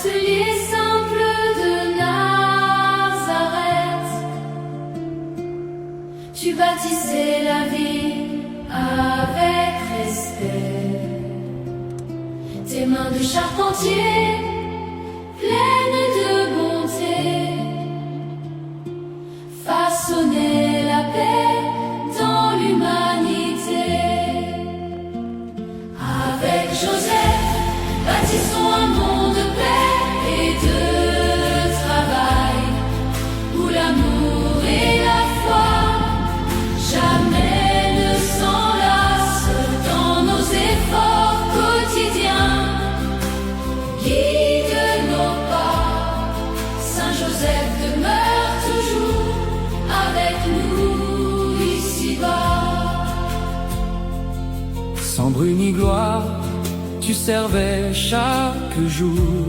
l'atelier simple de Nazareth, tu bâtissais la ville avec respect. Tes mains de charpentier, pleines de bonté, façonnaient la paix dans l'humanité. Avec Joseph, bâtissons un monde de paix et de travail, où l'amour et la foi jamais ne s'enlacent dans nos efforts quotidiens. Guide nos pas, Saint Joseph demeure toujours avec nous ici-bas. Sans bruit ni gloire, tu servais chaque jour,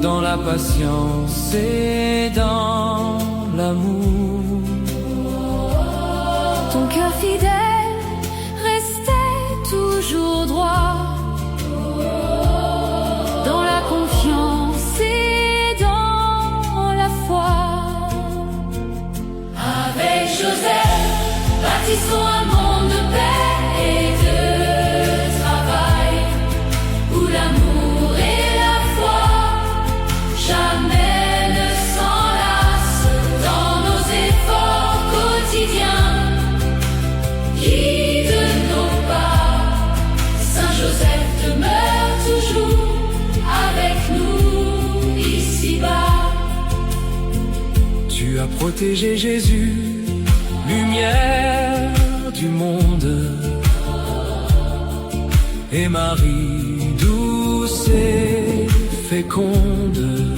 dans la patience et dans l'amour. Ton cœur fidèle restait toujours droit, dans la confiance et dans la foi. Avec Joseph, bâtissons un monde de paix et de travail, où l'amour et la foi jamais ne s'enlacent dans nos efforts quotidiens. Guide nos pas, Saint Joseph demeure toujours avec nous ici-bas. Tu as protégé Jésus, lumière du monde, et Marie douce et féconde.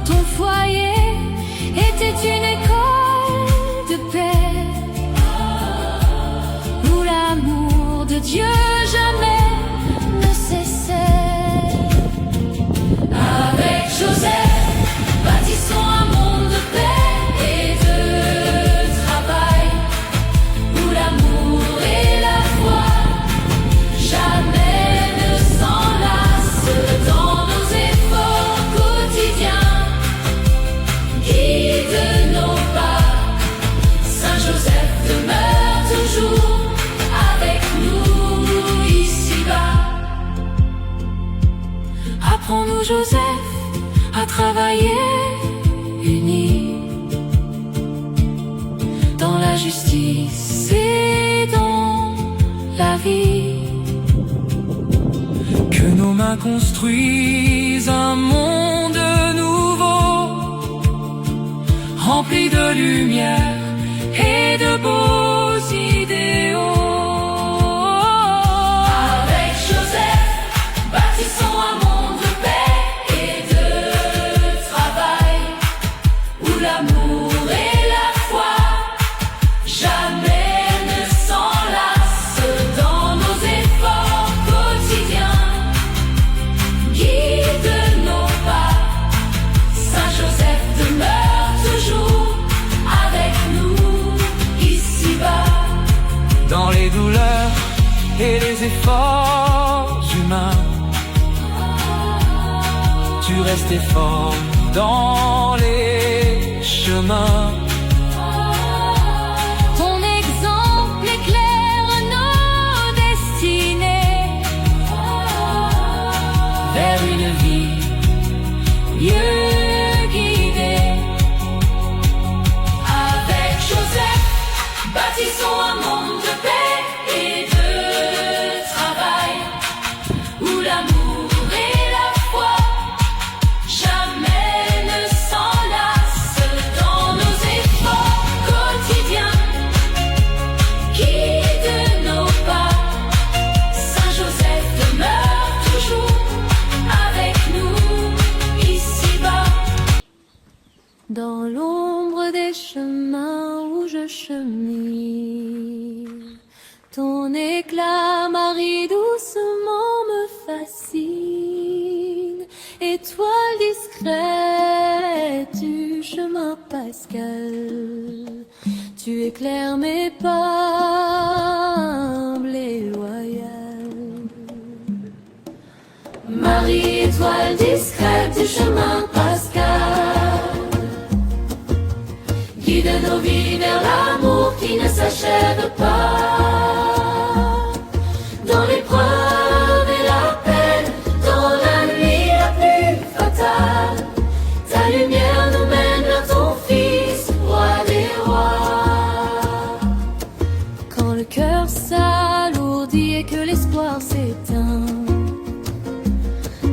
Ton foyer était une école de paix, où l'amour de Dieu jamais ne cessait. Avec Joseph, bâtissons un monde de paix et de travail, où l'amour et la foi jamais ne s'enlacent dans nos efforts quotidiens. Guide nos pas, Saint Joseph demeure toujours avec nous ici-bas. Apprends-nous, Joseph, à travailler unis dans la justice et dans la vie. Que nos mains construisent un monde nouveau, rempli de lumière et de beaux idéaux. Avec Joseph, bâtissons un monde de paix et de travail, où l'amour et la foi jamais ne s'enlacent dans nos efforts quotidiens. Guide nos pas, Saint Joseph demeure toujours avec nous ici-bas. Dans les douleurs et les efforts humains, tu restais fort dans les chemins. Ton exemple éclaire nos destinées Vers une vie mieux guidée. Avec Joseph, bâtissons un monde de paix et de travail, où l'amour et la foi jamais ne s'enlacent dans nos efforts quotidiens. Guide nos pas, Saint Joseph demeure toujours avec nous ici-bas. Dans l'ombre des chemins où je chemine, ton éclat, Marie, doucement me fascine. Étoile discrète du chemin pascal, tu éclaires mes pas humbles et loyales. Marie, étoile discrète du chemin pascal, guide nos vies vers l'amour qui ne s'achève pas. Dans l'épreuve et la peine, dans la nuit la plus fatale, ta lumière nous mène vers ton Fils, roi des rois. Quand le cœur s'alourdit et que l'espoir s'éteint,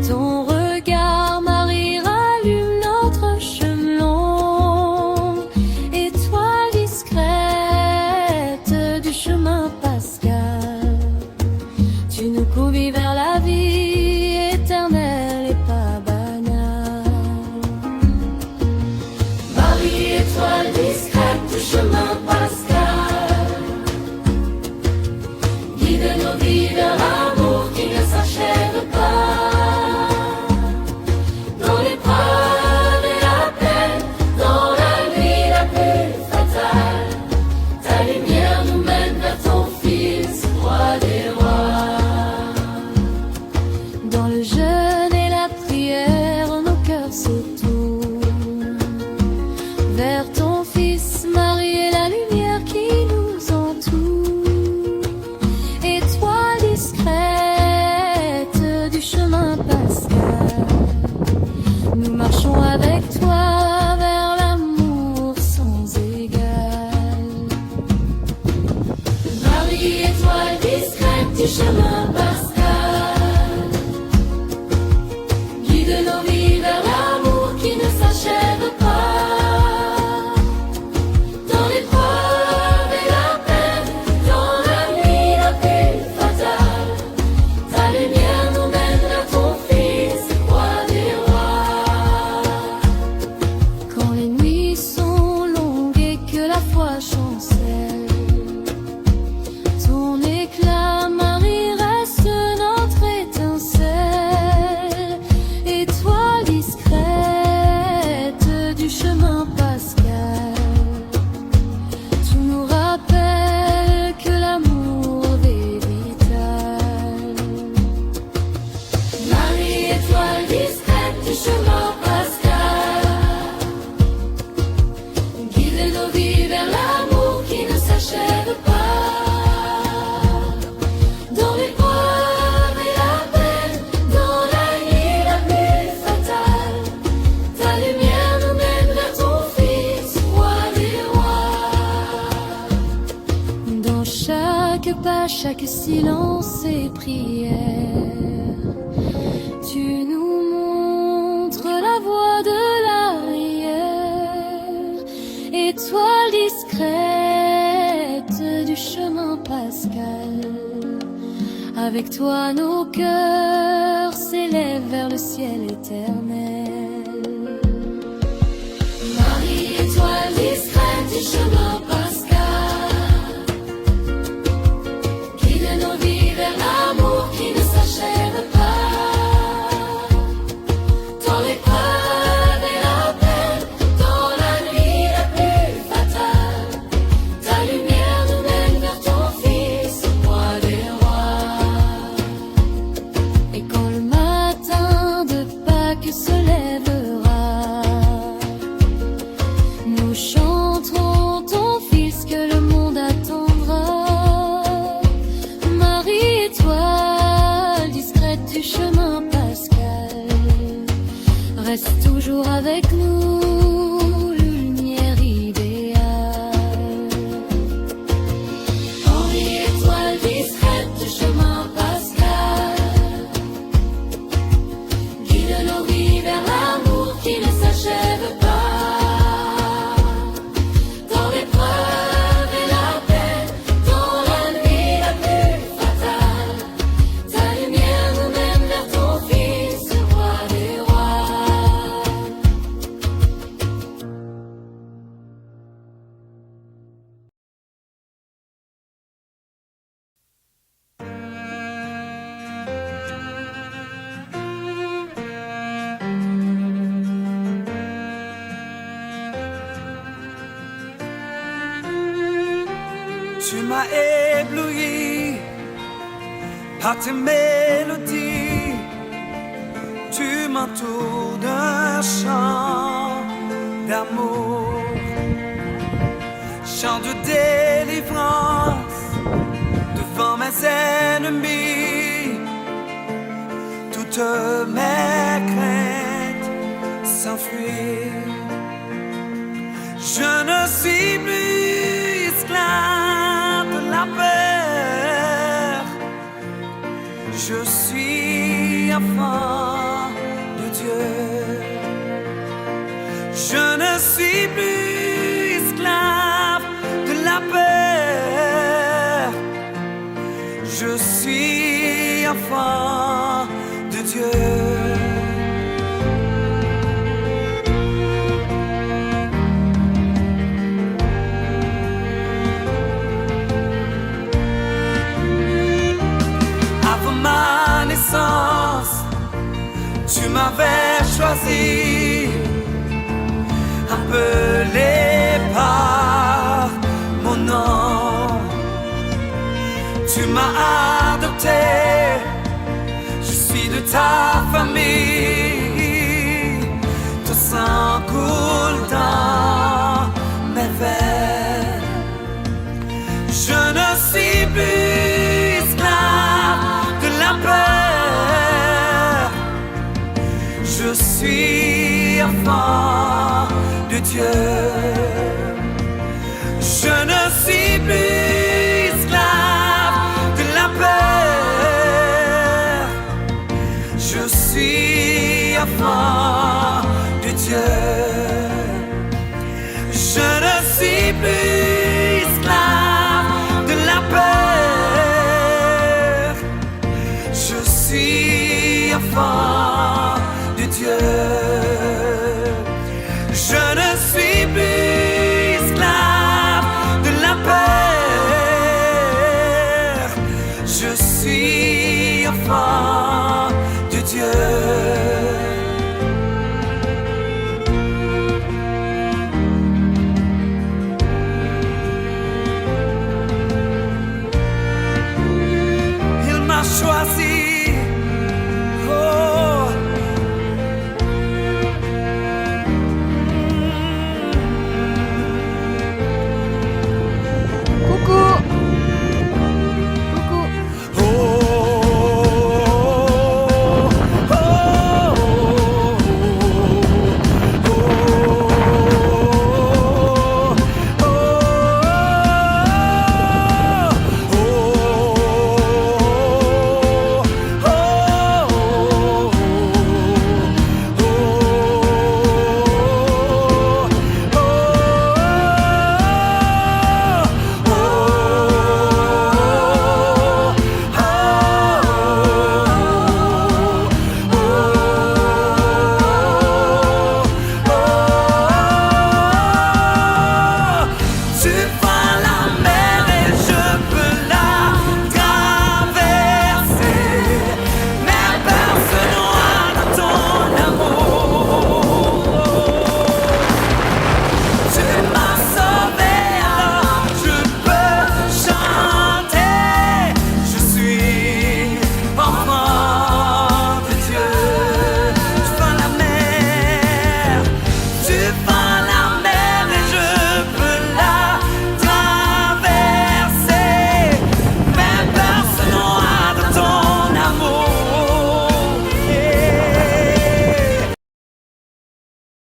ton regard, Marie, rallume notre chemin long. Étoile discrète du chemin pascal, tu nous convies vers la vie éternelle et pas banale. Marie, étoile discrète du chemin pascal, guide nos vies vers l'amour qui ne s'achève pas. Dans l'épreuve et la peine, dans la nuit la plus fatale, ta lumière nous mène vers ton Fils, roi des rois. Dans le jeûne et la prière, nos cœurs se tournent vers ton Fils, Marie, et la lumière qui nous entoure. Étoile discrète du chemin pascal, nous marchons avec toi vers l'amour sans égal. Marie, étoile discrète du chemin pascal, guide nos vies vers l'amour qui ne s'achève pas. Dans l'épreuve et la peine, dans la nuit la plus fatale, ta lumière nous mène vers ton Fils, roi des rois. Quand les nuits sont longues et que la foi chancelle, ton éclat, Marie, reste notre étincelle. Étoile discrète du chemin pascal, tu nous rappelles que l'amour est vital. Marie, étoile discrète du chemin pascal, guide nos vies vers l'amour qui ne s'achève pas. Dans l'épreuve et la peine, dans la nuit la plus fatale, ta lumière nous mène vers ton Fils, roi des rois. Dans chaque pas, chaque silence et prière, tu nous montres la voie de l'arrière. Étoile discrète du chemin pascal, avec toi nos cœurs s'élèvent vers le ciel éternel. Marie, étoile discrète du chemin pascal, guide nos vies vers l'amour qui ne s'achève pas. Dans l'épreuve et la peine, dans la nuit la plus fatale, ta lumière nous mène vers ton Fils, roi des rois. Et quand le matin de Pâques se lèvera, nous chanterons ton Fils que le monde attendra. Marie, étoile discrète du chemin pascal, reste toujours avec nous, lumière idéale. Henri, étoile discrète du chemin pascal, guide nos vies vers l'amour qui ne s'achève pas. Dans l'épreuve et la peine, dans la nuit la plus fatale, ta lumière nous mène vers ton Fils, roi des rois. Tu m'as ébloui par tes mélodies, m'entoure d'un chant d'amour, chant de délivrance devant mes ennemis. Toutes mes craintes s'enfuient. Je ne suis plus esclave de la peur. Je suis enfant de Dieu. Je ne suis plus esclave de la peur. Je suis enfant de Dieu. Avant ma naissance, tu m'avais choisi, appelé par mon nom. Tu m'as adopté, je suis de ta famille. Ton sang coule dans mes veines. Je ne suis plus esclave de la peur. Je suis enfant de Dieu. Je ne suis plus esclave de la peur. Je suis enfant de Dieu. Je ne suis plus esclave de la peur. Je suis enfant de Dieu.